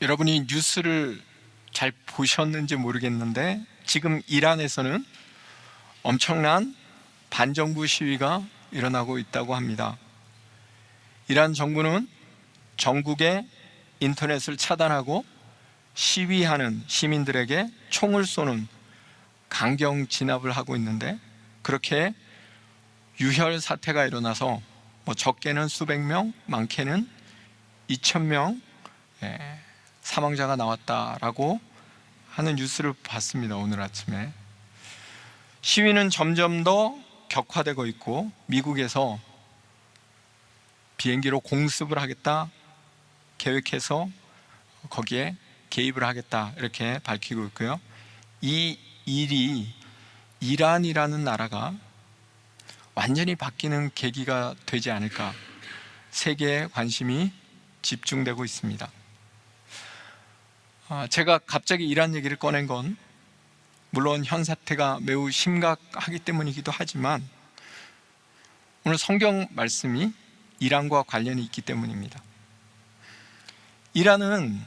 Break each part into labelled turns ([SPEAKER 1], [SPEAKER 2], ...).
[SPEAKER 1] 여러분이 뉴스를 잘 보셨는지 모르겠는데 지금 이란에서는 엄청난 반정부 시위가 일어나고 있다고 합니다. 이란 정부는 전국의 인터넷을 차단하고 시위하는 시민들에게 총을 쏘는 강경 진압을 하고 있는데, 그렇게 유혈 사태가 일어나서 적게는 수백 명, 많게는 2,000명 사망자가 나왔다라고 하는 뉴스를 봤습니다. 오늘 아침에. 시위는 점점 더 격화되고 있고, 미국에서 비행기로 공습을 하겠다 계획해서 거기에 개입을 하겠다 이렇게 밝히고 있고요. 이 일이 이란이라는 나라가 완전히 바뀌는 계기가 되지 않을까, 세계의 관심이 집중되고 있습니다. 제가 갑자기 이란 얘기를 꺼낸 건 물론 현 사태가 매우 심각하기 때문이기도 하지만 오늘 성경 말씀이 이란과 관련이 있기 때문입니다. 이란은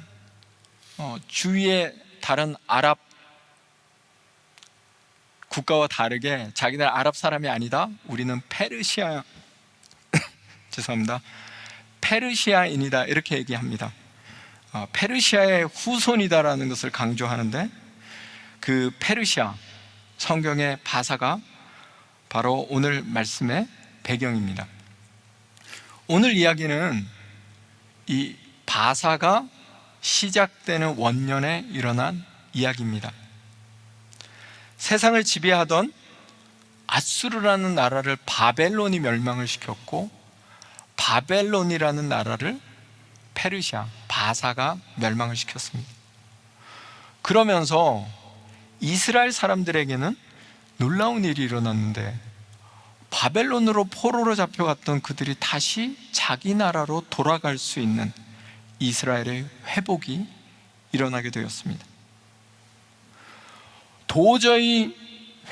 [SPEAKER 1] 주위의 다른 아랍 국가와 다르게 자기들 아랍 사람이 아니다, 우리는 페르시아 죄송합니다, 페르시아인이다 이렇게 얘기합니다. 페르시아의 후손이다라는 것을 강조하는데, 그 페르시아, 성경의 바사가 바로 오늘 말씀의 배경입니다. 오늘 이야기는 이 바사가 시작되는 원년에 일어난 이야기입니다. 세상을 지배하던 아수르라는 나라를 바벨론이 멸망을 시켰고, 바벨론이라는 나라를 페르시아, 바사가 멸망을 시켰습니다. 그러면서 이스라엘 사람들에게는 놀라운 일이 일어났는데, 바벨론으로 포로로 잡혀갔던 그들이 다시 자기 나라로 돌아갈 수 있는 이스라엘의 회복이 일어나게 되었습니다. 도저히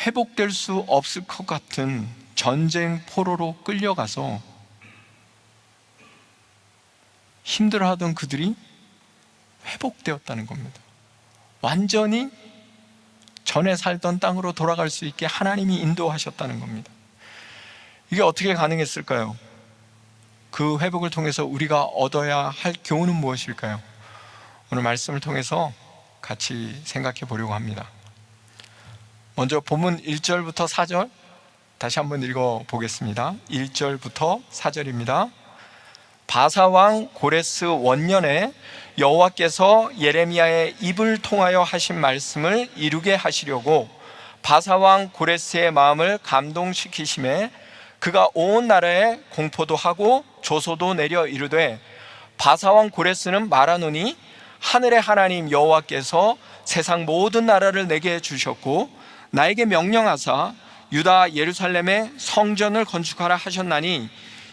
[SPEAKER 1] 회복될 수 없을 것 같은 전쟁 포로로 끌려가서 힘들어하던 그들이 회복되었다는 겁니다. 완전히 전에 살던 땅으로 돌아갈 수 있게 하나님이 인도하셨다는 겁니다. 이게 어떻게 가능했을까요? 그 회복을 통해서 우리가 얻어야 할 교훈은 무엇일까요? 오늘 말씀을 통해서 같이 생각해 보려고 합니다. 먼저 본문 1절부터 4절 다시 한번 읽어 보겠습니다. 1절부터 4절입니다. 바사왕 고레스 원년에 여호와께서 예레미야의 입을 통하여 하신 말씀을 이루게 하시려고 바사왕 고레스의 마음을 감동시키심에 그가 온 나라에 공포도 하고 조소도 내려 이르되, 바사왕 고레스는 말하노니 하늘의 하나님 여호와께서 세상 모든 나라를 내게 주셨고 나에게 명령하사 유다 예루살렘에 성전을 건축하라 하셨나니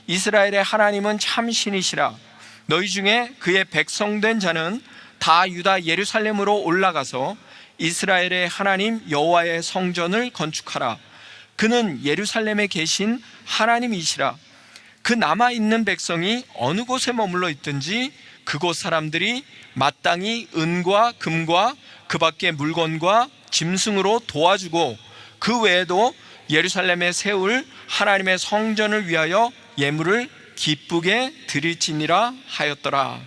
[SPEAKER 1] 이스라엘의 하나님은 참 신이시라. 너희 중에 그의 백성된 자는 다 유다 예루살렘으로 올라가서 이스라엘의 하나님 여호와의 성전을 건축하라. 그는 예루살렘에 계신 하나님이시라. 그 남아있는 백성이 어느 곳에 머물러 있든지 그곳 사람들이 마땅히 은과 금과 그 밖의 물건과 짐승으로 도와주고, 그 외에도 예루살렘에 세울 하나님의 성전을 위하여 예물을 기쁘게 드릴지니라 하였더라.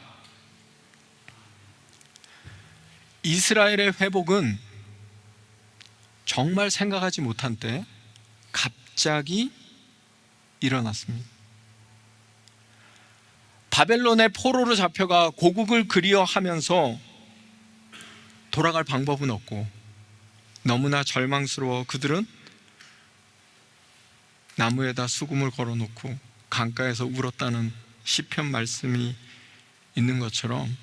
[SPEAKER 1] 이스라엘의 회복은 정말 생각하지 못한 때 갑자기 일어났습니다. 바벨론의 포로로 잡혀가 고국을 그리워하면서 돌아갈 방법은 없고 너무나 절망스러워 그들은 나무에다 수금을 걸어놓고 강가에서 울었다는 시편 말씀이 있는 것처럼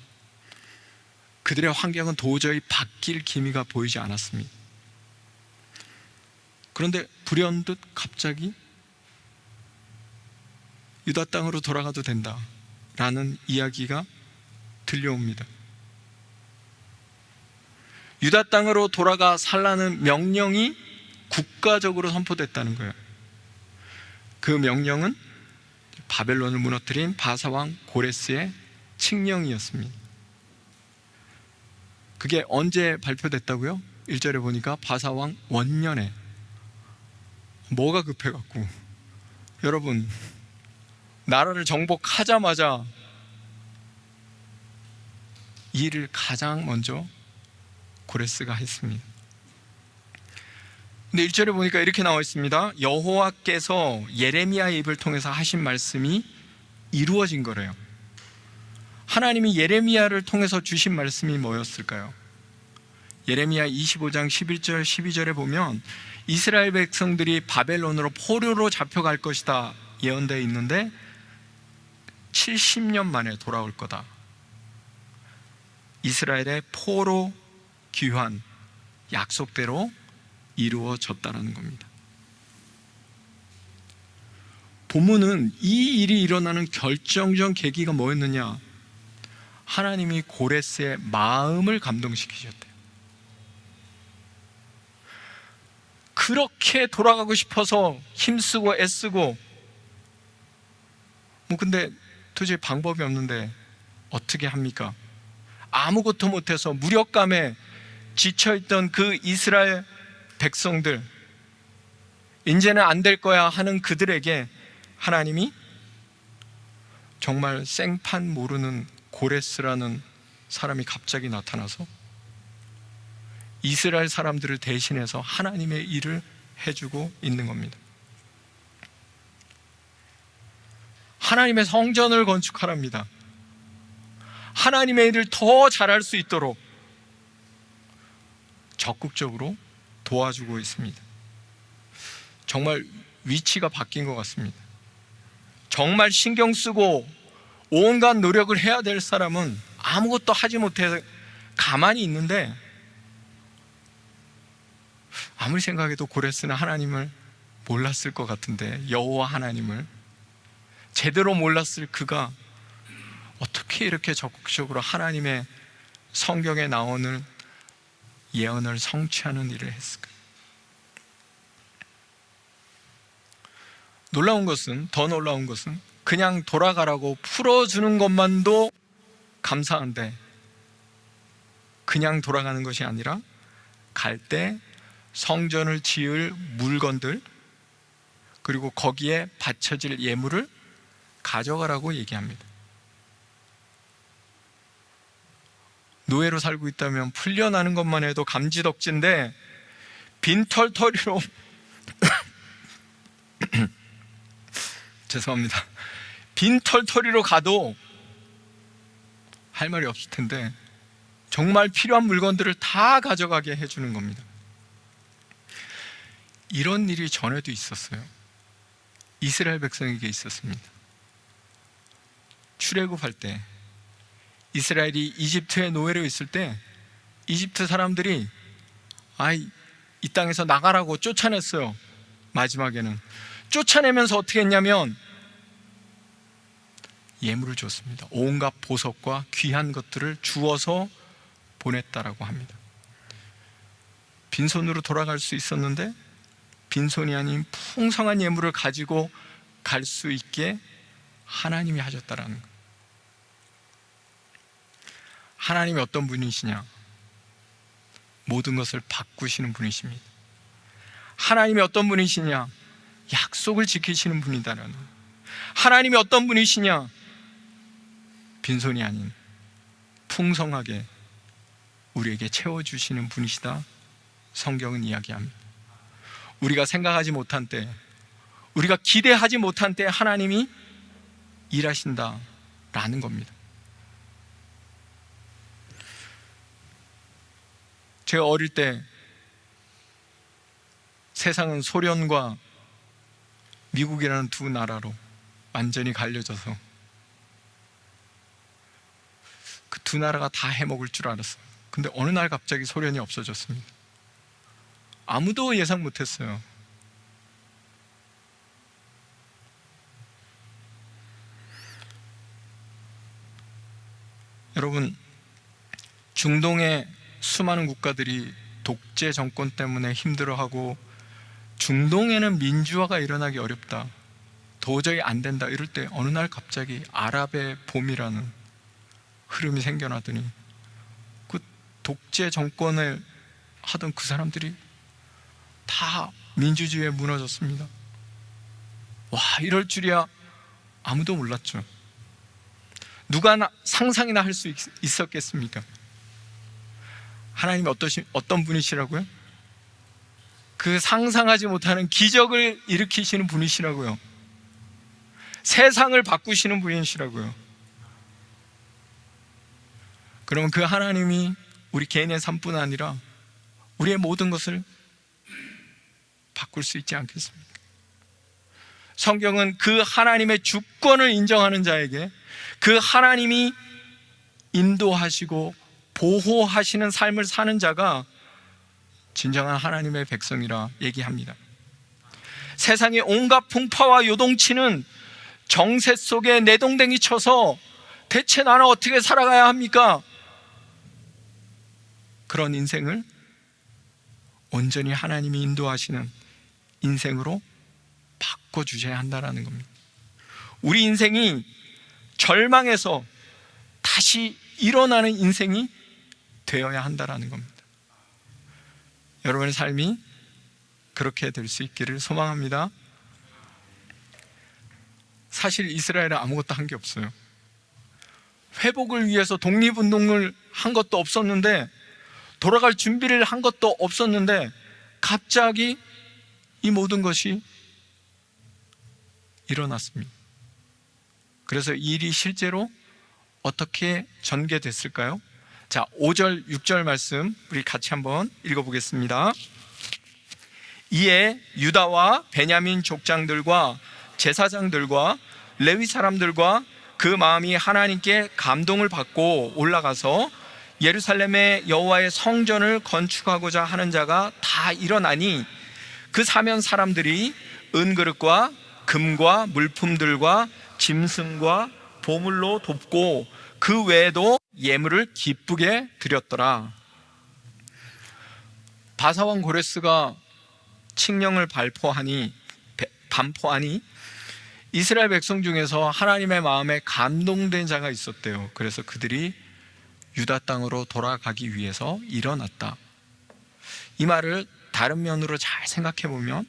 [SPEAKER 1] 그들의 환경은 도저히 바뀔 기미가 보이지 않았습니다. 그런데 불현듯 갑자기 유다 땅으로 돌아가도 된다라는 이야기가 들려옵니다. 유다 땅으로 돌아가 살라는 명령이 국가적으로 선포됐다는 거예요. 그 명령은 바벨론을 무너뜨린 바사왕 고레스의 칙령이었습니다. 그게 언제 발표됐다고요? 1절에 보니까 바사왕 원년에. 뭐가 급해갖고, 여러분, 나라를 정복하자마자 이 일을 가장 먼저 고레스가 했습니다. 근데 1절에 보니까 이렇게 나와 있습니다. 여호와께서 예레미야의 입을 통해서 하신 말씀이 이루어진 거래요. 하나님이 예레미야를 통해서 주신 말씀이 뭐였을까요? 예레미야 25장 11절 12절에 보면 이스라엘 백성들이 바벨론으로 포로로 잡혀갈 것이다 예언되어 있는데 70년 만에 돌아올 거다. 이스라엘의 포로 귀환 약속대로 이루어졌다는 겁니다. 본문은 이 일이 일어나는 결정적 계기가 뭐였느냐? 하나님이 고레스의 마음을 감동시키셨대요. 그렇게 돌아가고 싶어서 힘쓰고 애쓰고 근데 도저히 방법이 없는데 어떻게 합니까? 아무것도 못해서 무력감에 지쳐있던 그 이스라엘 백성들, 이제는 안 될 거야 하는 그들에게 하나님이 정말 생판 모르는 고레스라는 사람이 갑자기 나타나서 이스라엘 사람들을 대신해서 하나님의 일을 해주고 있는 겁니다. 하나님의 성전을 건축하랍니다. 하나님의 일을 더 잘할 수 있도록 적극적으로 도와주고 있습니다. 정말 위치가 바뀐 것 같습니다. 정말 신경 쓰고 온갖 노력을 해야 될 사람은 아무것도 하지 못해 가만히 있는데, 아무리 생각해도 고레스는 하나님을 몰랐을 것 같은데, 여호와 하나님을 제대로 몰랐을 그가 어떻게 이렇게 적극적으로 하나님의 성경에 나오는 예언을 성취하는 일을 했을까? 더 놀라운 것은 그냥 돌아가라고 풀어주는 것만도 감사한데, 그냥 돌아가는 것이 아니라 갈 때 성전을 지을 물건들, 그리고 거기에 바쳐질 예물을 가져가라고 얘기합니다. 노예로 살고 있다면 풀려나는 것만 해도 감지덕지인데 빈털터리로 죄송합니다. 빈털터리로 가도 할 말이 없을 텐데 정말 필요한 물건들을 다 가져가게 해주는 겁니다. 이런 일이 전에도 있었어요. 이스라엘 백성에게 있었습니다. 출애굽할 때 이스라엘이 이집트의 노예로 있을 때 이집트 사람들이 이 땅에서 나가라고 쫓아냈어요. 마지막에는 쫓아내면서 어떻게 했냐면 예물을 줬습니다. 온갖 보석과 귀한 것들을 주어서 보냈다라고 합니다. 빈손으로 돌아갈 수 있었는데 빈손이 아닌 풍성한 예물을 가지고 갈 수 있게 하나님이 하셨다라는 거예요. 하나님이 어떤 분이시냐? 모든 것을 바꾸시는 분이십니다. 하나님이 어떤 분이시냐? 약속을 지키시는 분이다라는 거예요. 하나님이 어떤 분이시냐? 빈손이 아닌 풍성하게 우리에게 채워주시는 분이시다. 성경은 이야기합니다. 우리가 생각하지 못한 때, 우리가 기대하지 못한 때 하나님이 일하신다라는 겁니다. 제가 어릴 때 세상은 소련과 미국이라는 두 나라로 완전히 갈려져서 그 두 나라가 다 해먹을 줄 알았어요. 근데 어느 날 갑자기 소련이 없어졌습니다. 아무도 예상 못했어요. 여러분, 중동의 수많은 국가들이 독재 정권 때문에 힘들어하고 중동에는 민주화가 일어나기 어렵다, 도저히 안 된다 이럴 때 어느 날 갑자기 아랍의 봄이라는 흐름이 생겨나더니 그 독재 정권을 하던 그 사람들이 다 민주주의에 무너졌습니다. 와, 이럴 줄이야 아무도 몰랐죠. 누가 상상이나 할 수 있었겠습니까? 하나님이 어떤 분이시라고요? 그 상상하지 못하는 기적을 일으키시는 분이시라고요. 세상을 바꾸시는 분이시라고요. 그러면 그 하나님이 우리 개인의 삶뿐 아니라 우리의 모든 것을 바꿀 수 있지 않겠습니까? 성경은 그 하나님의 주권을 인정하는 자에게 그 하나님이 인도하시고 보호하시는 삶을 사는 자가 진정한 하나님의 백성이라 얘기합니다. 세상의 온갖 풍파와 요동치는 정세 속에 내동댕이 쳐서 대체 나는 어떻게 살아가야 합니까? 그런 인생을 온전히 하나님이 인도하시는 인생으로 바꿔주셔야 한다는 겁니다. 우리 인생이 절망에서 다시 일어나는 인생이 되어야 한다는 겁니다. 여러분의 삶이 그렇게 될 수 있기를 소망합니다. 사실 이스라엘은 아무것도 한 게 없어요. 회복을 위해서 독립운동을 한 것도 없었는데, 돌아갈 준비를 한 것도 없었는데 갑자기 이 모든 것이 일어났습니다. 그래서 이 일이 실제로 어떻게 전개됐을까요? 자, 5절, 6절 말씀 우리 같이 한번 읽어보겠습니다. 이에 유다와 베냐민 족장들과 제사장들과 레위 사람들과 그 마음이 하나님께 감동을 받고 올라가서 예루살렘의 여호와의 성전을 건축하고자 하는 자가 다 일어나니 그 사면 사람들이 은그릇과 금과 물품들과 짐승과 보물로 돕고 그 외에도 예물을 기쁘게 드렸더라. 바사왕 고레스가 칙령을 반포하니 이스라엘 백성 중에서 하나님의 마음에 감동된 자가 있었대요. 그래서 그들이 유다 땅으로 돌아가기 위해서 일어났다. 이 말을 다른 면으로 잘 생각해 보면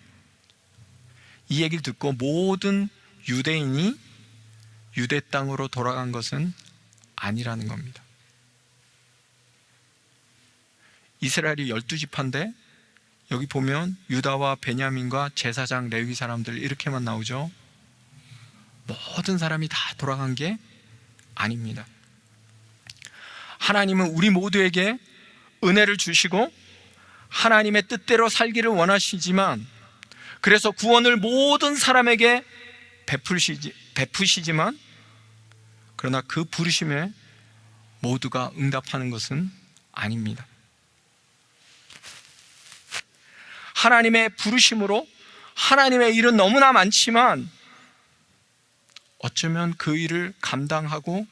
[SPEAKER 1] 이 얘기를 듣고 모든 유대인이 유대 땅으로 돌아간 것은 아니라는 겁니다. 이스라엘이 12지파인데 여기 보면 유다와 베냐민과 제사장 레위 사람들 이렇게만 나오죠. 모든 사람이 다 돌아간 게 아닙니다. 하나님은 우리 모두에게 은혜를 주시고 하나님의 뜻대로 살기를 원하시지만, 그래서 구원을 모든 사람에게 베푸시지만, 그러나 그 부르심에 모두가 응답하는 것은 아닙니다. 하나님의 부르심으로 하나님의 일은 너무나 많지만 어쩌면 그 일을 감당하고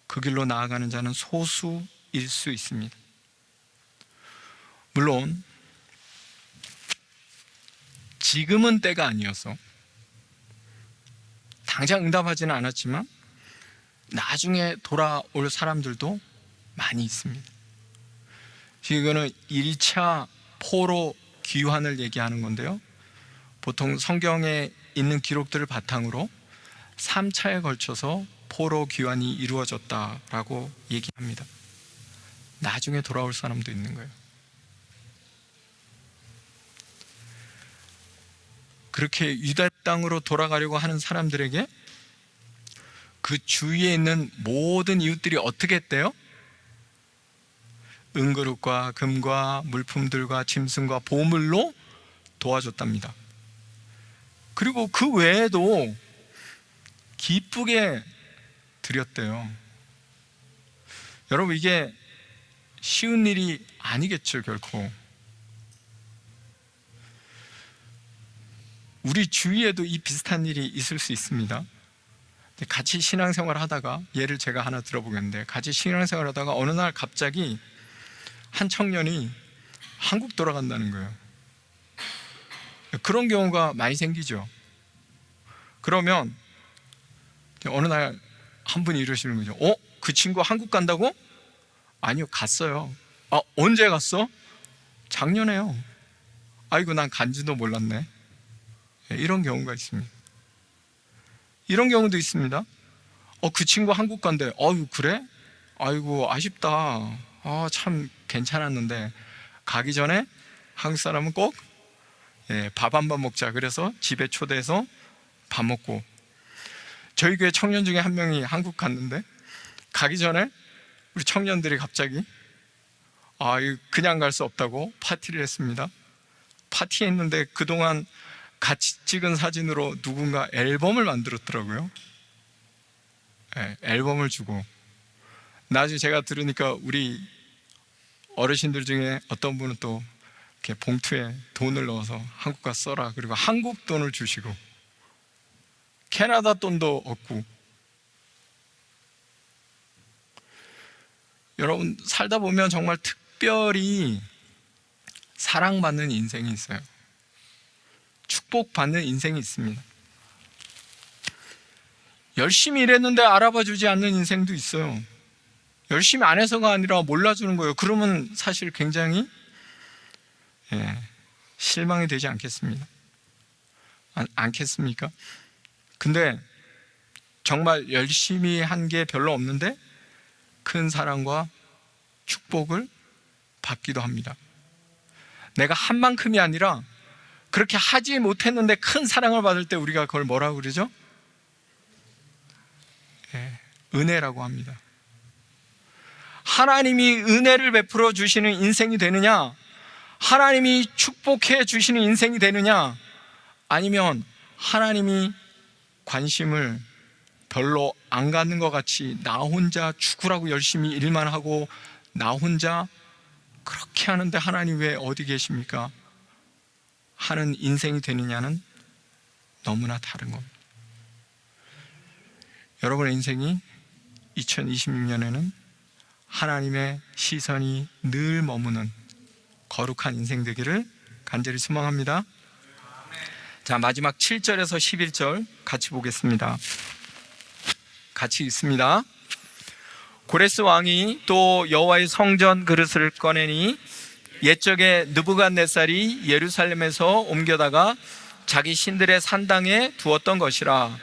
[SPEAKER 1] 그 길로 나아가는 자는 소수일 수 있습니다. 물론 지금은 때가 아니어서 당장 응답하지는 않았지만 나중에 돌아올 사람들도 많이 있습니다. 이거는 1차 포로 귀환을 얘기하는 건데요, 보통 성경에 있는 기록들을 바탕으로 3차에 걸쳐서 포로 귀환이 이루어졌다라고 얘기합니다. 나중에 돌아올 사람도 있는 거예요. 그렇게 유다 땅으로 돌아가려고 하는 사람들에게 그 주위에 있는 모든 이웃들이 어떻게 했대요? 은그릇과 금과 물품들과 짐승과 보물로 도와줬답니다. 그리고 그 외에도 기쁘게 드렸대요. 여러분, 이게 쉬운 일이 아니겠죠, 결코. 우리 주위에도 이 비슷한 일이 있을 수 있습니다. 같이 신앙생활 하다가, 예를 제가 하나 들어보겠는데, 같이 신앙생활 하다가 어느 날 갑자기 한 청년이 한국 돌아간다는 거예요. 그런 경우가 많이 생기죠. 그러면 어느 날 한 분이 이러시는 거죠. 그 친구 한국 간다고? 아니요, 갔어요. 언제 갔어? 작년에요. 아이고, 난 간지도 몰랐네. 이런 경우가 있습니다. 이런 경우도 있습니다. 그 친구 한국 간대. 그래? 아이고, 아쉽다. 참 괜찮았는데. 가기 전에 한국 사람은 꼭 밥 한 번 먹자. 그래서 집에 초대해서 밥 먹고. 저희 교회 청년 중에 한 명이 한국 갔는데, 가기 전에 우리 청년들이 갑자기 그냥 갈 수 없다고 파티를 했습니다. 파티했는데 그동안 같이 찍은 사진으로 누군가 앨범을 만들었더라고요. 앨범을 주고. 나중에 제가 들으니까 우리 어르신들 중에 어떤 분은 또 이렇게 봉투에 돈을 넣어서 한국 가서 써라. 그리고 한국 돈을 주시고 캐나다 돈도 얻고. 여러분, 살다 보면 정말 특별히 사랑받는 인생이 있어요. 축복받는 인생이 있습니다. 열심히 일했는데 알아봐 주지 않는 인생도 있어요. 열심히 안 해서가 아니라 몰라주는 거예요. 그러면 사실 굉장히 실망이 되지 않겠습니까? 근데 정말 열심히 한 게 별로 없는데 큰 사랑과 축복을 받기도 합니다. 내가 한 만큼이 아니라 그렇게 하지 못했는데 큰 사랑을 받을 때 우리가 그걸 뭐라고 그러죠? 은혜라고 합니다. 하나님이 은혜를 베풀어 주시는 인생이 되느냐, 하나님이 축복해 주시는 인생이 되느냐, 아니면 하나님이 관심을 별로 안 갖는 것 같이 나 혼자 죽으라고 열심히 일만 하고 나 혼자 그렇게 하는데 하나님 왜 어디 계십니까? 하는 인생이 되느냐는 너무나 다른 겁니다. 여러분의 인생이 2026년에는 하나님의 시선이 늘 머무는 거룩한 인생 되기를 간절히 소망합니다. 자, 마지막 7절에서 11절 같이 보겠습니다. 같이 읽습니다. 고레스 왕이 또 여호와의 성전 그릇을 꺼내니 옛적에 느부갓네살이 예루살렘에서 옮겨다가 자기 신들의 산당에 두었던 것이라.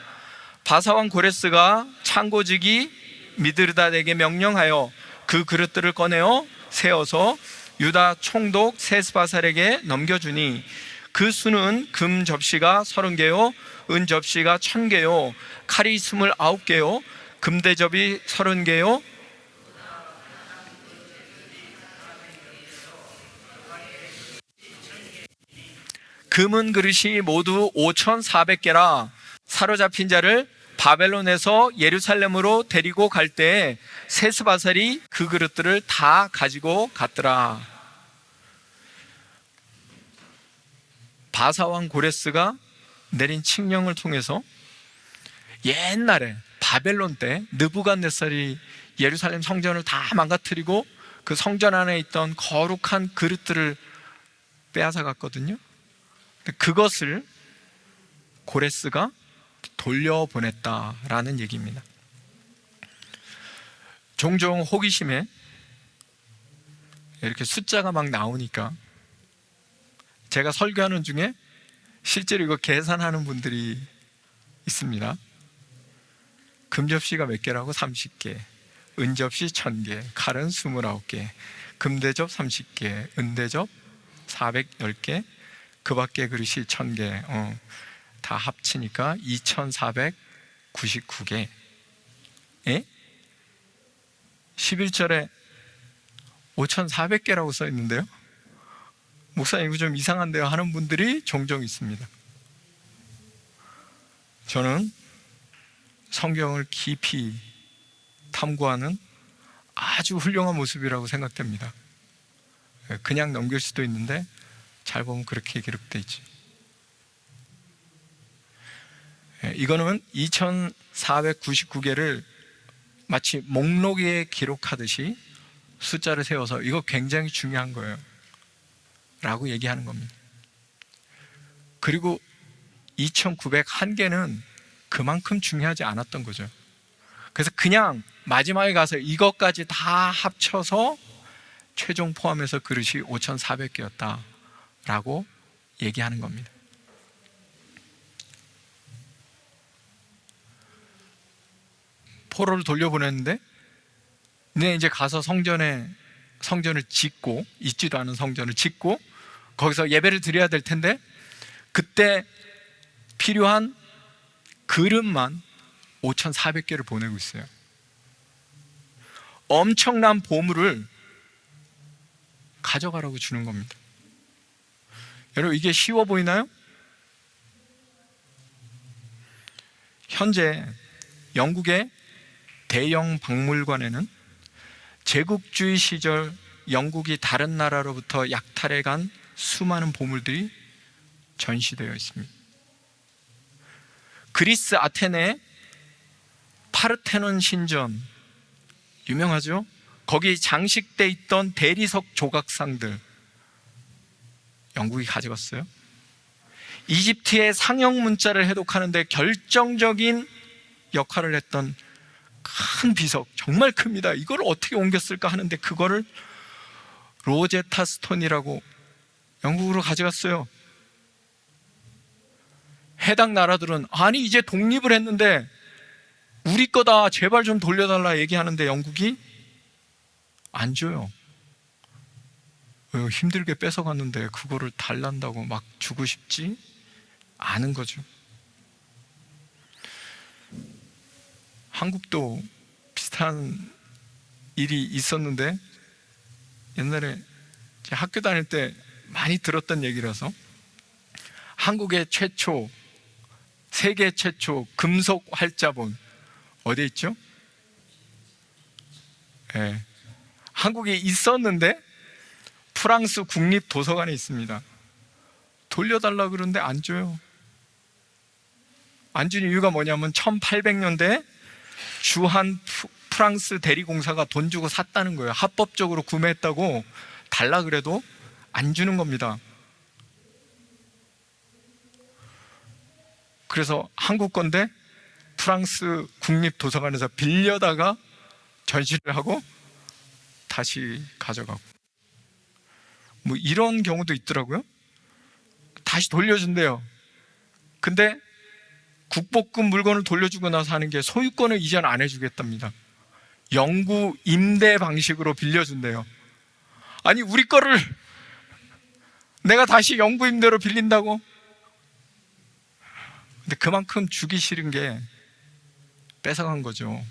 [SPEAKER 1] 바사왕 고레스가 창고지기 미드르닷에게 명령하여 그 그릇들을 꺼내어 세워서 유다 총독 세스바살에게 넘겨주니 그 수는 금 접시가 30개요 은 접시가 1000개요 칼이 29개요 금대접이 30개요 금은 그릇이 모두 5400개라. 사로잡힌 자를 바벨론에서 예루살렘으로 데리고 갈 때 세스바살이 그 그릇들을 다 가지고 갔더라. 바사왕 고레스가 내린 칙령을 통해서 옛날에 바벨론 때 느부갓네살이 예루살렘 성전을 다 망가뜨리고 그 성전 안에 있던 거룩한 그릇들을 빼앗아 갔거든요. 그것을 고레스가 돌려보냈다라는 얘기입니다. 종종 호기심에 이렇게 숫자가 막 나오니까 제가 설교하는 중에 실제로 이거 계산하는 분들이 있습니다. 금접시가 몇 개라고? 30개, 은접시 1000개, 칼은 29개, 금대접 30개, 은대접 410개, 그 밖에 그릇이 1000개, 다 합치니까 2499개. 11절에 5400개라고 써 있는데요, 목사님 이거 좀 이상한데요 하는 분들이 종종 있습니다. 저는 성경을 깊이 탐구하는 아주 훌륭한 모습이라고 생각됩니다. 그냥 넘길 수도 있는데 잘 보면 그렇게 기록되어 있지. 이거는 2499개를 마치 목록에 기록하듯이 숫자를 세워서 이거 굉장히 중요한 거예요 라고 얘기하는 겁니다. 그리고 2901개는 그만큼 중요하지 않았던 거죠. 그래서 그냥 마지막에 가서 이것까지 다 합쳐서 최종 포함해서 그릇이 5,400개였다라고 얘기하는 겁니다. 포로를 돌려보냈는데 이제 가서 성전을 짓고, 있지도 않은 성전을 짓고 거기서 예배를 드려야 될 텐데, 그때 필요한 그릇만 5,400개를 보내고 있어요. 엄청난 보물을 가져가라고 주는 겁니다. 여러분, 이게 쉬워 보이나요? 현재 영국의 대형 박물관에는 제국주의 시절 영국이 다른 나라로부터 약탈해간 수많은 보물들이 전시되어 있습니다. 그리스 아테네 파르테논 신전 유명하죠? 거기 장식돼 있던 대리석 조각상들 영국이 가져갔어요. 이집트의 상형 문자를 해독하는데 결정적인 역할을 했던 큰 비석, 정말 큽니다. 이걸 어떻게 옮겼을까 하는데 그거를 로제타 스톤이라고 영국으로 가져갔어요. 해당 나라들은 아니 이제 독립을 했는데 우리 거다, 제발 좀 돌려달라 얘기하는데 영국이 안 줘요. 힘들게 뺏어갔는데 그거를 달란다고 막 주고 싶지 않은 거죠. 한국도 비슷한 일이 있었는데, 옛날에 학교 다닐 때 많이 들었던 얘기라서, 한국의 최초, 세계 최초 금속 활자본 어디에 있죠? 네. 한국에 있었는데 프랑스 국립도서관에 있습니다. 돌려달라 그러는데 안 줘요. 안 주는 이유가 뭐냐면 1800년대 주한 프랑스 대리공사가 돈 주고 샀다는 거예요. 합법적으로 구매했다고 달라 그래도 안 주는 겁니다. 그래서 한국 건데 프랑스 국립도서관에서 빌려다가 전시를 하고 다시 가져가고, 뭐 이런 경우도 있더라고요. 다시 돌려준대요. 근데 국보급 물건을 돌려주고 나서 하는 게 소유권을 이전 안 해주겠답니다. 영구 임대 방식으로 빌려준대요. 아니 우리 거를 내가 다시 영구 임대로 빌린다고? 근데 그만큼 주기 싫은 게 뺏어간 거죠.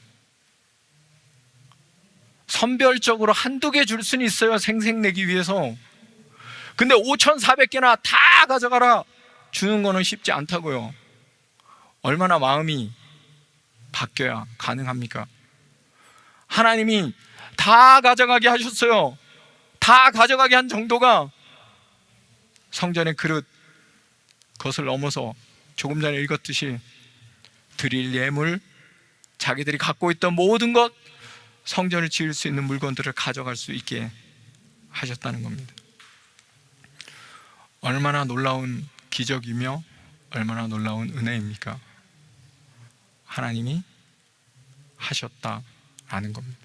[SPEAKER 1] 선별적으로 한두 개 줄 수는 있어요, 생색내기 위해서. 근데 5,400개나 다 가져가라 주는 거는 쉽지 않다고요. 얼마나 마음이 바뀌어야 가능합니까? 하나님이 다 가져가게 하셨어요. 다 가져가게 한 정도가 성전의 그릇, 그것을 넘어서 조금 전에 읽었듯이 드릴 예물, 자기들이 갖고 있던 모든 것, 성전을 지을 수 있는 물건들을 가져갈 수 있게 하셨다는 겁니다. 얼마나 놀라운 기적이며 얼마나 놀라운 은혜입니까? 하나님이 하셨다라는 겁니다.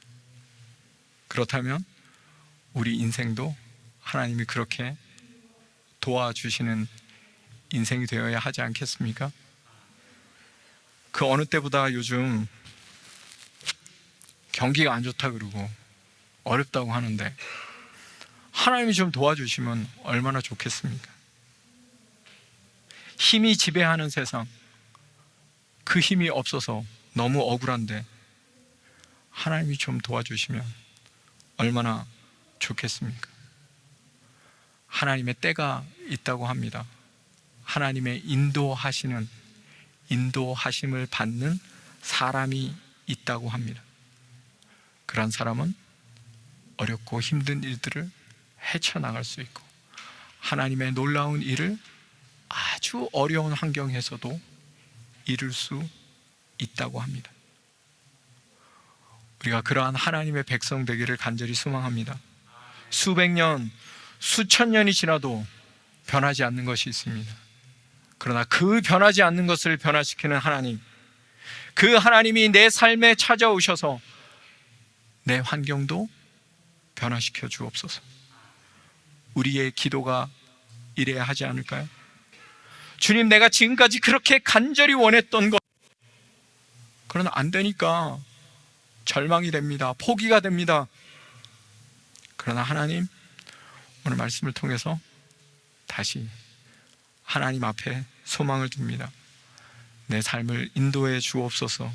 [SPEAKER 1] 그렇다면 우리 인생도 하나님이 그렇게 도와주시는 인생이 되어야 하지 않겠습니까? 그 어느 때보다 요즘 경기가 안 좋다 그러고 어렵다고 하는데, 하나님이 좀 도와주시면 얼마나 좋겠습니까? 힘이 지배하는 세상, 그 힘이 없어서 너무 억울한데 하나님이 좀 도와주시면 얼마나 좋겠습니까? 하나님의 때가 있다고 합니다. 하나님의 인도하심을 받는 사람이 있다고 합니다. 그런 사람은 어렵고 힘든 일들을 헤쳐나갈 수 있고 하나님의 놀라운 일을 아주 어려운 환경에서도 이룰 수 있다고 합니다. 우리가 그러한 하나님의 백성 되기를 간절히 소망합니다. 수백 년, 수천 년이 지나도 변하지 않는 것이 있습니다. 그러나 그 변하지 않는 것을 변화시키는 하나님, 그 하나님이 내 삶에 찾아오셔서 내 환경도 변화시켜 주옵소서. 우리의 기도가 이래야 하지 않을까요? 주님, 내가 지금까지 그렇게 간절히 원했던 것, 그러나 안 되니까 절망이 됩니다. 포기가 됩니다. 그러나 하나님, 오늘 말씀을 통해서 다시 하나님 앞에 소망을 둡니다. 내 삶을 인도해 주옵소서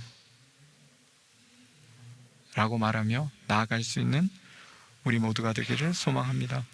[SPEAKER 1] 라고 말하며 나아갈 수 있는 우리 모두가 되기를 소망합니다.